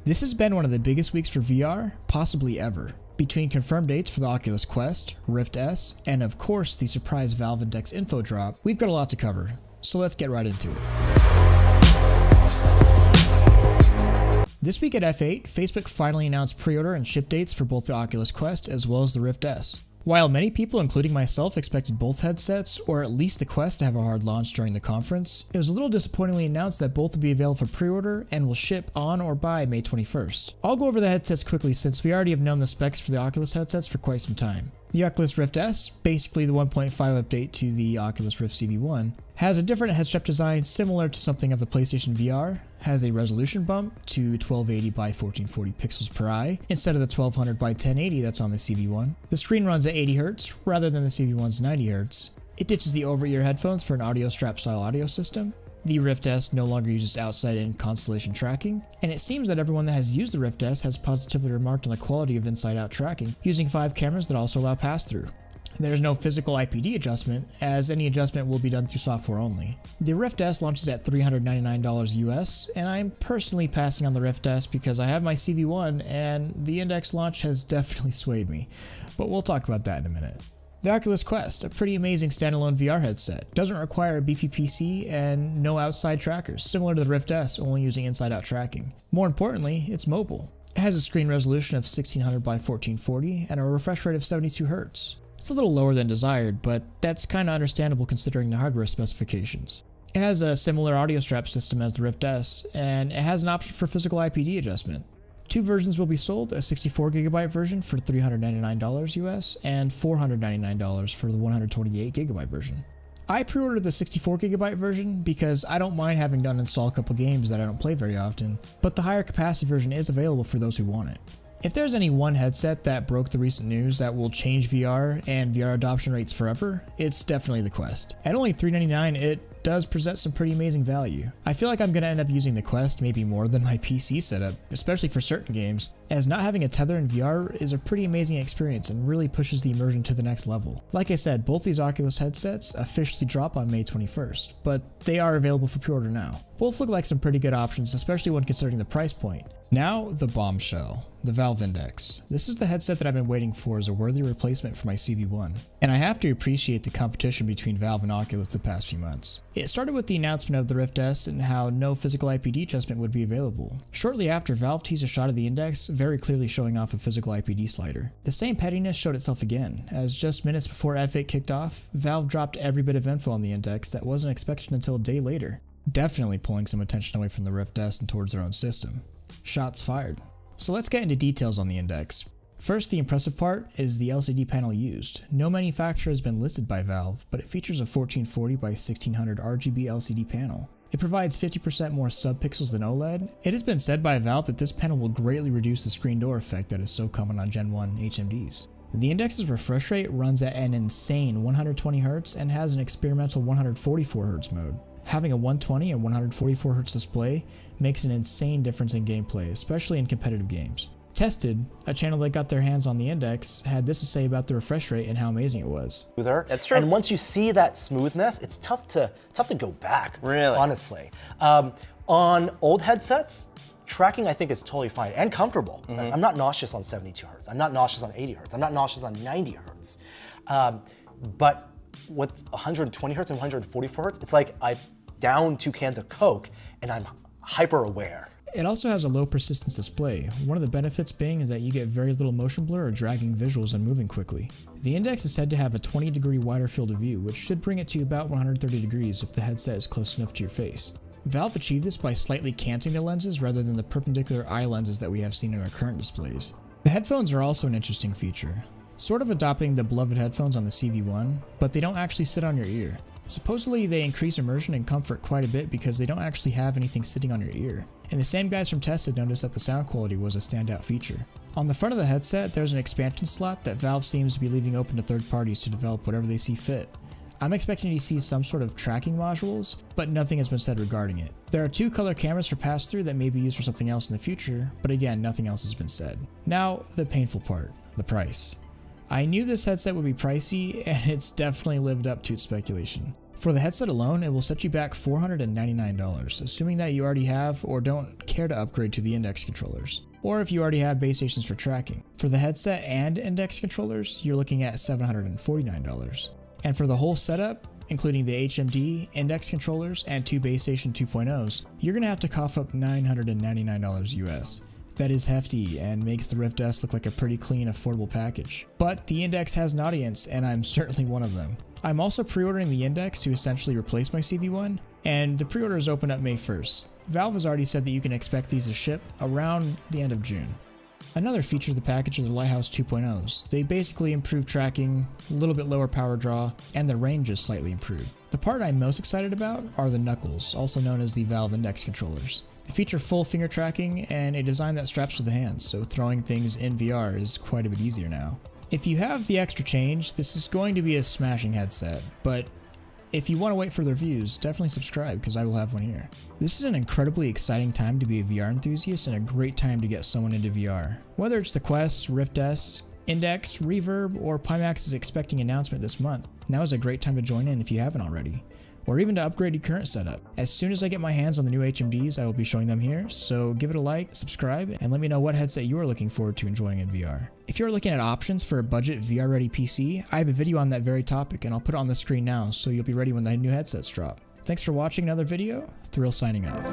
This has been one of the biggest weeks for VR, possibly ever. Between confirmed dates for the Oculus Quest, Rift S, and of course the surprise Valve Index info drop, we've got a lot to cover, so let's get right into it. This week at F8, Facebook finally announced pre-order and ship dates for both the Oculus Quest as well as the Rift S. While many people, including myself, expected both headsets, or at least the Quest, to have a hard launch during the conference, it was a little disappointingly announced that both will be available for pre-order and will ship on or by May 21st. I'll go over the headsets quickly since we already have known the specs for the Oculus headsets for quite some time. The Oculus Rift S, basically the 1.5 update to the Oculus Rift CV1, has a different head strap design similar to something of the PlayStation VR, has a resolution bump to 1280 by 1440 pixels per eye instead of the 1200 by 1080 that's on the CV1. The screen runs at 80 Hz rather than the CV1's 90 Hz. It ditches the over-ear headphones for an audio strap style audio system. The Rift S no longer uses outside-in constellation tracking, and it seems that everyone that has used the Rift S has positively remarked on the quality of inside-out tracking, using 5 cameras that also allow pass-through. There's no physical IPD adjustment, as any adjustment will be done through software only. The Rift S launches at $399 US, and I'm personally passing on the Rift S because I have my CV1 and the Index launch has definitely swayed me, but we'll talk about that in a minute. The Oculus Quest, a pretty amazing standalone VR headset, doesn't require a beefy PC and no outside trackers, similar to the Rift S, only using inside-out tracking. More importantly, it's mobile. It has a screen resolution of 1600 by 1440 and a refresh rate of 72 Hz. It's a little lower than desired, but that's kinda understandable considering the hardware specifications. It has a similar audio strap system as the Rift S, and it has an option for physical IPD adjustment. 2 versions will be sold, a 64GB version for $399 US and $499 for the 128GB version. I pre-ordered the 64GB version because I don't mind having to uninstall a couple games that I don't play very often, but the higher capacity version is available for those who want it. If there's any one headset that broke the recent news that will change VR and VR adoption rates forever, it's definitely the Quest. At only $399, it does present some pretty amazing value. I feel like I'm going to end up using the Quest maybe more than my PC setup, especially for certain games, as not having a tether in VR is a pretty amazing experience and really pushes the immersion to the next level. Like I said, both these Oculus headsets officially drop on May 21st, but they are available for pre-order now. Both look like some pretty good options, especially when considering the price point. Now, the bombshell, the Valve Index. This is the headset that I've been waiting for as a worthy replacement for my CV1. And I have to appreciate the competition between Valve and Oculus the past few months. It started with the announcement of the Rift S and how no physical IPD adjustment would be available. Shortly after, Valve teased a shot of the Index, very clearly showing off a physical IPD slider. The same pettiness showed itself again, as just minutes before F8 kicked off, Valve dropped every bit of info on the Index that wasn't expected until a day later. Definitely pulling some attention away from the Rift S and towards their own system. Shots fired. So let's get into details on the Index. First, the impressive part is the LCD panel used. No manufacturer has been listed by Valve, but it features a 1440 by 1600 RGB LCD panel. It provides 50% more sub-pixels than OLED. It has been said by Valve that this panel will greatly reduce the screen door effect that is so common on Gen 1 HMDs. The Index's refresh rate runs at an insane 120 Hz and has an experimental 144 Hz mode. Having a 120 and 144 Hz display makes an insane difference in gameplay, especially in competitive games. Tested, a channel that got their hands on the Index had this to say about the refresh rate and how amazing it was. That's true. And once you see that smoothness, it's tough to go back. Really? Honestly. On old headsets, tracking I think is totally fine and comfortable. I'm not nauseous on 72 Hz. I'm not nauseous on 80 Hz. I'm not nauseous on 90 Hz. But with 120 Hz and 144 Hz, it's like I've downed 2 cans of Coke and I'm hyper aware. It also has a low persistence display. One of the benefits being is that you get very little motion blur or dragging visuals and moving quickly. The Index is said to have a 20-degree wider field of view, which should bring it to about 130 degrees if the headset is close enough to your face. Valve achieved this by slightly canting the lenses rather than the perpendicular eye lenses that we have seen in our current displays. The headphones are also an interesting feature. Sort of adopting the beloved headphones on the CV1, but they don't actually sit on your ear. Supposedly they increase immersion and comfort quite a bit because they don't actually have anything sitting on your ear. And the same guys from Tested noticed that the sound quality was a standout feature. On the front of the headset, there's an expansion slot that Valve seems to be leaving open to third parties to develop whatever they see fit. I'm expecting to see some sort of tracking modules, but nothing has been said regarding it. There are 2 color cameras for pass-through that may be used for something else in the future, but again, nothing else has been said. Now, the painful part, the price. I knew this headset would be pricey, and it's definitely lived up to its speculation. For the headset alone, it will set you back $499, assuming that you already have or don't care to upgrade to the index controllers, or if you already have base stations for tracking. For the headset and index controllers, you're looking at $749. And for the whole setup, including the HMD, index controllers, and 2 base station 2.0s, you're going to have to cough up $999 US. That is hefty and makes the Rift S look like a pretty clean, affordable package. But the Index has an audience, and I'm certainly one of them. I'm also pre-ordering the Index to essentially replace my CV1, and the pre-orders open up May 1st. Valve has already said that you can expect these to ship around the end of June. Another feature of the package are the Lighthouse 2.0s. They basically improve tracking, a little bit lower power draw, and the range is slightly improved. The part I'm most excited about are the Knuckles, also known as the Valve Index controllers. They feature full finger tracking and a design that straps to the hands, so throwing things in VR is quite a bit easier now. If you have the extra change, this is going to be a smashing headset, but if you want to wait for the reviews, definitely subscribe because I will have one here. This is an incredibly exciting time to be a VR enthusiast and a great time to get someone into VR. Whether it's the Quest, Rift S, Index, Reverb, or Pimax is expecting an announcement this month, now is a great time to join in if you haven't already, or even to upgrade your current setup. As soon as I get my hands on the new HMDs, I will be showing them here, so give it a like, subscribe, and let me know what headset you are looking forward to enjoying in VR. If you're looking at options for a budget VR-ready PC, I have a video on that very topic, and I'll put it on the screen now, so you'll be ready when the new headsets drop. Thanks for watching another video. Thrill signing off.